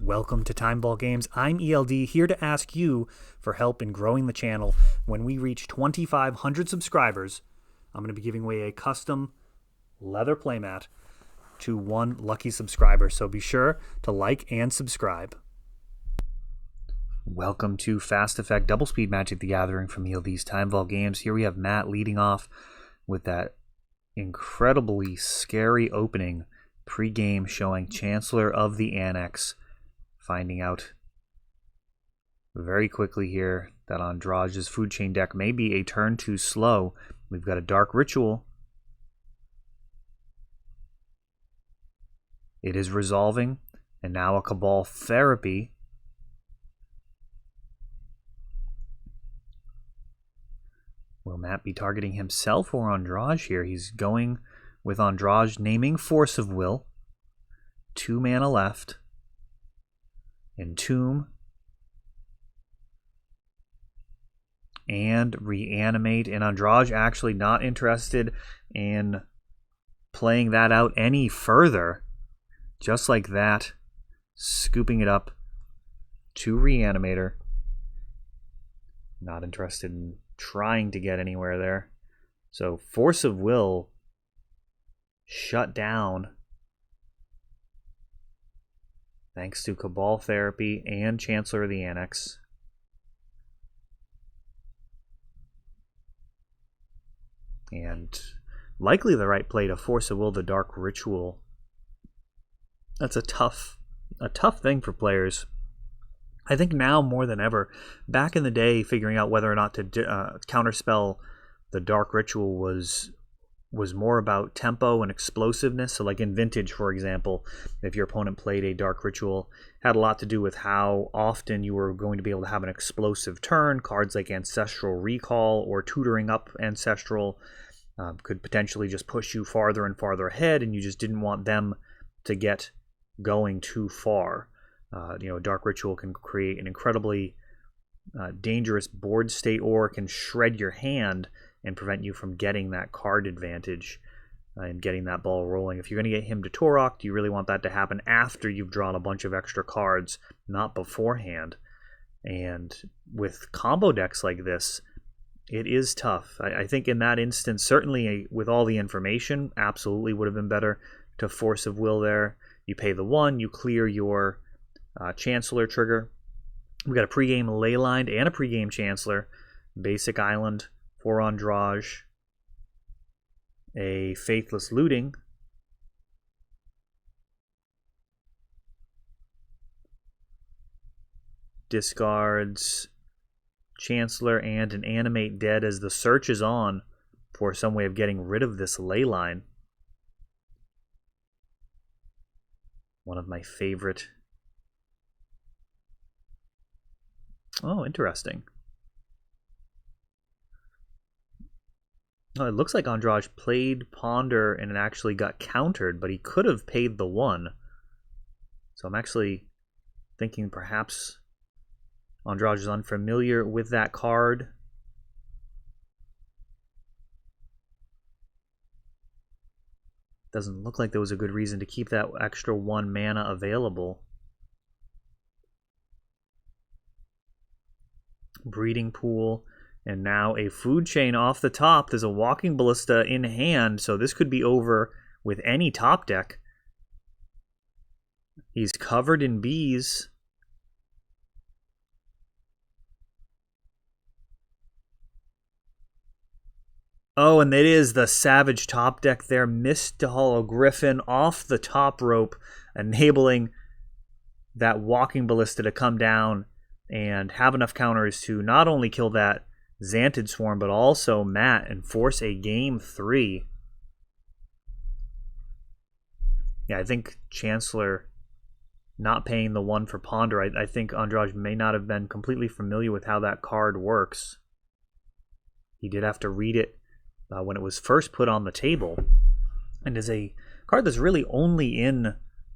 Welcome to Timeball Games. I'm ELD, here to ask you for help in growing the channel. When we reach 2,500 subscribers, I'm going to be giving away a custom leather playmat to one lucky subscriber. So be sure to like and subscribe. Welcome to Fast Effect Double Speed Magic the Gathering from ELD's Timeball Games. Here we have Matt leading off with that incredibly scary opening pre-game showing Chancellor of the Annex. Finding out very quickly here that Andrage's food chain deck may be a turn too slow. We've got a Dark Ritual. It is resolving, and now a Cabal Therapy. Will Matt be targeting himself or Andrage here? He's going with Andrage naming Force of Will. 2 mana left. Entomb. And Reanimate. And Andrage actually not interested in playing that out any further. Just like that. Scooping it up to Reanimator. Not interested in trying to get anywhere there. So Force of Will shut down. Thanks to Cabal Therapy and Chancellor of the Annex. And likely the right play to Force of Will the Dark Ritual. That's a tough thing for players. I think now more than ever. Back in the day, figuring out whether or not to counterspell the Dark Ritual was more about tempo and explosiveness. So like in Vintage, for example, if your opponent played a Dark Ritual, had a lot to do with how often you were going to be able to have an explosive turn. Cards like Ancestral Recall or Tutoring Up Ancestral could potentially just push you farther and farther ahead, and you just didn't want them to get going too far. Dark Ritual can create an incredibly dangerous board state, or can shred your hand and prevent you from getting that card advantage and getting that ball rolling. If you're going to get him to Torok, you really want that to happen after you've drawn a bunch of extra cards, not beforehand. And with combo decks like this, it is tough. I think in that instance, certainly with all the information, absolutely would have been better to Force of Will there. You pay the 1, you clear your Chancellor trigger. We got a pregame Leyline and a pregame Chancellor. Basic Island for Andrage. A Faithless Looting. Discards Chancellor and an Animate Dead as the search is on for some way of getting rid of this Leyline. One of my favorite. Oh, interesting. Oh, it looks like Andrage played Ponder and it actually got countered, but he could have paid the 1. So I'm actually thinking perhaps Andrage is unfamiliar with that card. Doesn't look like there was a good reason to keep that extra 1 mana available. Breeding Pool, and now a food chain off the top. There's a Walking Ballista in hand, so this could be over with any top deck. He's covered in bees. Oh, and it is the Savage top deck there. Missed to Hollow Griffin off the top rope, enabling that Walking Ballista to come down and have enough counters to not only kill that Xantid Swarm, but also Matt and force a game 3. Yeah, I think Chancellor not paying the 1 for Ponder. I think Andrage may not have been completely familiar with how that card works. He did have to read it when it was first put on the table, and is a card that's really only in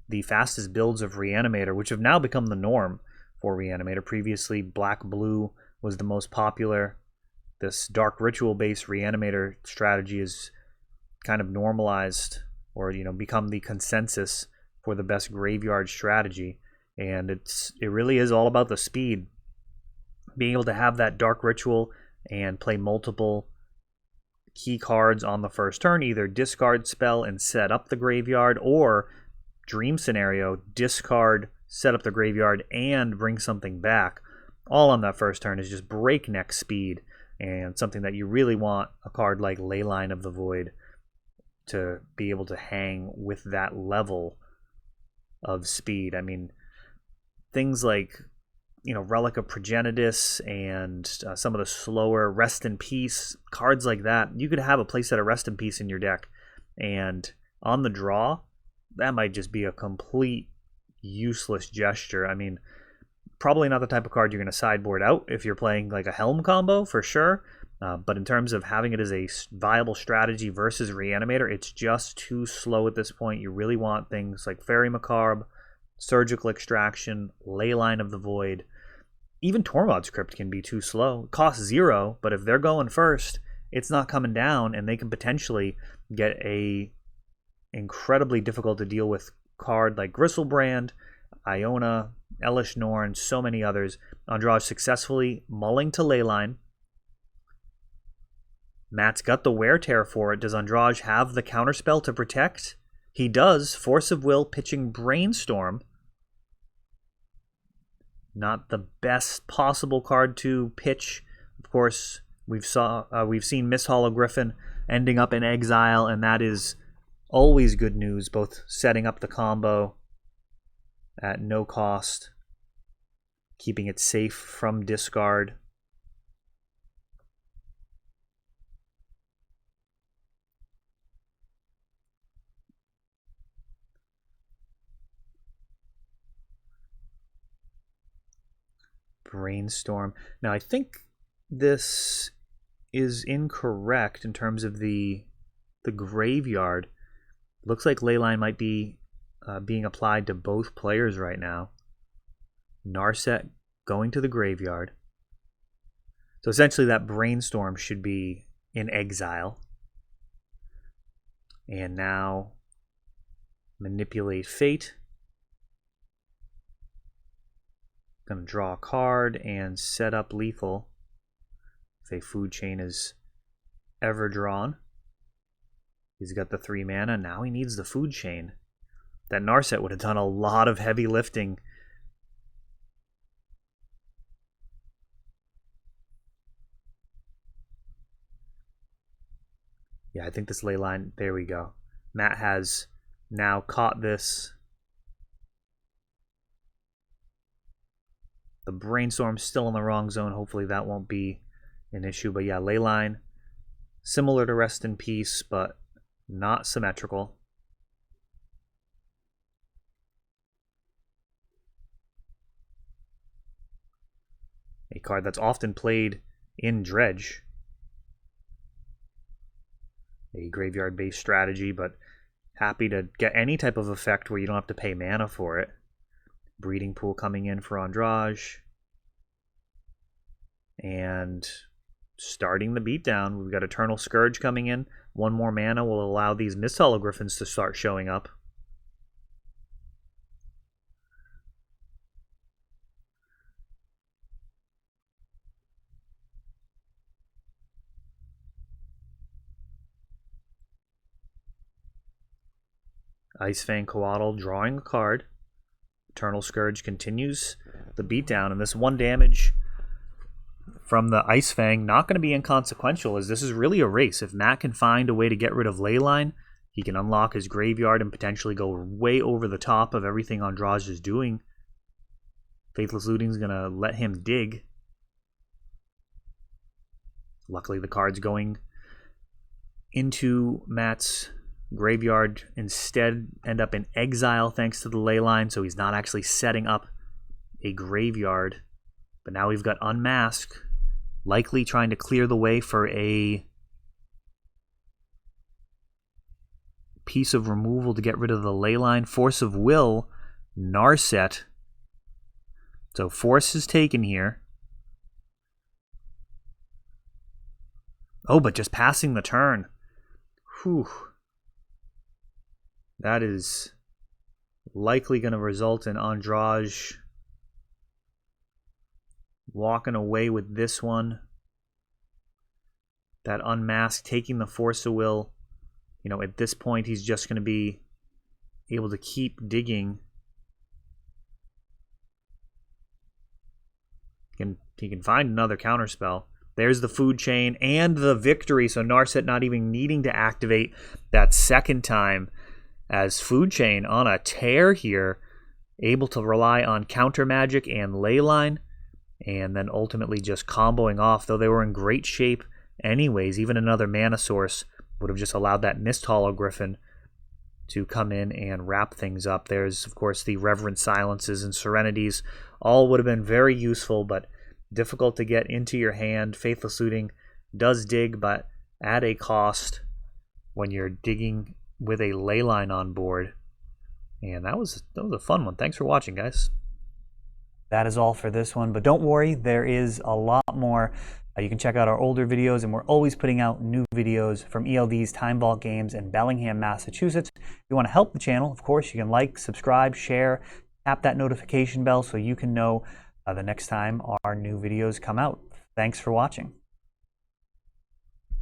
the fastest builds of Reanimator, which have now become the norm for Reanimator. Previously, Black-Blue was the most popular. This Dark Ritual-based Reanimator strategy is kind of normalized, or become the consensus for the best graveyard strategy. And it really is all about the speed. Being able to have that Dark Ritual and play multiple key cards on the first turn, either discard spell and set up the graveyard, or dream scenario, discard, set up the graveyard, and bring something back, all on that first turn, is just breakneck speed, and something that you really want a card like Leyline of the Void to be able to hang with that level of speed. I mean, things like, Relic of Progenitus and some of the slower Rest in Peace cards like that, you could have a playset of Rest in Peace in your deck, and on the draw, that might just be a complete useless gesture. I mean, probably not the type of card you're going to sideboard out if you're playing like a Helm combo, for sure. But in terms of having it as a viable strategy versus Reanimator, it's just too slow at this point. You really want things like Fairy Macabre, Surgical Extraction, Leyline of the Void. Even Tormod's Crypt can be too slow. It costs 0, but if they're going first, it's not coming down, and they can potentially get a incredibly difficult to deal with card like Gristlebrand, Iona, Elish Norn, so many others. Andraj successfully mulling to Leyline. Matt's got the Wear Tear for it. Does Andraj have the counterspell to protect? He does. Force of Will pitching Brainstorm. Not the best possible card to pitch. Of course, we've seen Mist Hollow Griffin ending up in exile, and that is always good news, both setting up the combo at no cost, keeping it safe from discard. Brainstorm. Now, I think this is incorrect in terms of the graveyard. Looks like Leyline might be being applied to both players right now. Narset going to the graveyard. So essentially that Brainstorm should be in exile. And now Manipulate Fate. Going to draw a card and set up lethal if a food chain is ever drawn. He's got the 3 mana. Now he needs the food chain. That Narset would have done a lot of heavy lifting. Yeah, I think this Leyline, there we go. Matt has now caught this. The Brainstorm's still in the wrong zone. Hopefully that won't be an issue. But yeah, Leyline, similar to Rest in Peace, but not symmetrical. A card that's often played in Dredge. A graveyard-based strategy, but happy to get any type of effect where you don't have to pay mana for it. Breeding Pool coming in for Andraj. And starting the beatdown, we've got Eternal Scourge coming in. 1 more mana will allow these Mist Hollow Griffins to start showing up. Icefang Coatl drawing a card. Eternal Scourge continues the beatdown, and this 1 damage from the Icefang not going to be inconsequential, as this is really a race. If Matt can find a way to get rid of Leyline, he can unlock his graveyard and potentially go way over the top of everything Andraj is doing. Faithless Looting is going to let him dig. Luckily, the card's going into Matt's graveyard instead, end up in exile thanks to the Leyline, so he's not actually setting up a graveyard. But now we've got Unmask, likely trying to clear the way for a piece of removal to get rid of the Leyline. Force of Will, Narset. So Force is taken here. Oh, but just passing the turn. Whew. That is likely going to result in Andrade walking away with this one. That Unmasked taking the Force of Will. You know, at this point, he's just going to be able to keep digging. He can find another counterspell. There's the food chain and the victory. So Narset not even needing to activate that second time, as food chain on a tear here, able to rely on counter magic and leyline, and then ultimately just comboing off. Though they were in great shape anyways, even another mana source would have just allowed that Mist Hollow Griffin to come in and wrap things up. There's, of course, the Reverent Silences and Serenities. All would have been very useful, but difficult to get into your hand. Faithless Looting does dig, but at a cost when you're digging with a leyline on board. And that was a fun one. Thanks for watching, guys. That is all for this one, but don't worry, there is a lot more. You can check out our older videos, and we're always putting out new videos from ELD's Time Vault Games in Bellingham, Massachusetts. If you want to help the channel, of course, you can like, subscribe, share, tap that notification bell so you can know the next time our new videos come out. Thanks for watching.